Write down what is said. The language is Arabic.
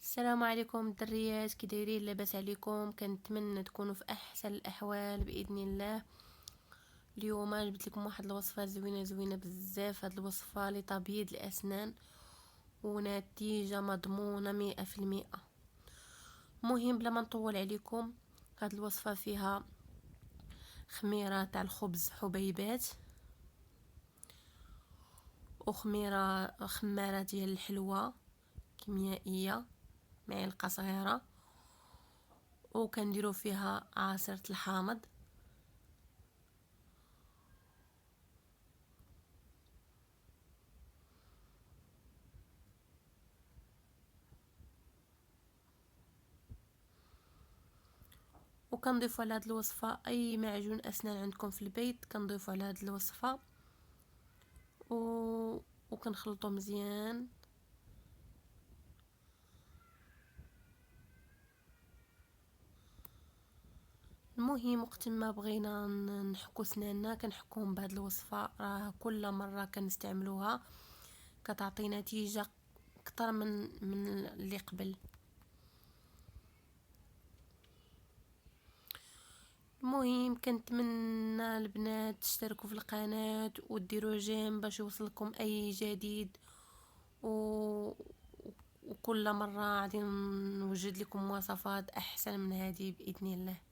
السلام عليكم الدريات، كي دايرين؟ لاباس عليكم؟ كنتمنى تكونوا في احسن الاحوال باذن الله. اليوم جبت لكم واحد الوصفه زوينه بزاف. هاد الوصفه لتبييض الاسنان ونتيجه مضمونه 100%. مهم بلا ما نطول عليكم، هاد الوصفه فيها خميره تاع الخبز حبيبات، خماره ديال الحلوى كيميائيه معلقه صغيره، وكنديروا فيها عصير الحامض. وكنضيفوا على هذه الوصفه اي معجون اسنان عندكم في البيت، كنضيفوا على هذه الوصفه و... وكنخلطوا مزيان. المهم وقت ما بغينا نحكو سناننا كنحكوهم بهذه الوصفه، راه كل مره كنستعملوها كتعطي نتيجه اكثر من اللي قبل. المهم كنتمنى البنات تشتركوا في القناه وديروا جيم باش يوصلكم اي جديد، و... وكل مره غادي نوجد لكم وصفات احسن من هذه باذن الله.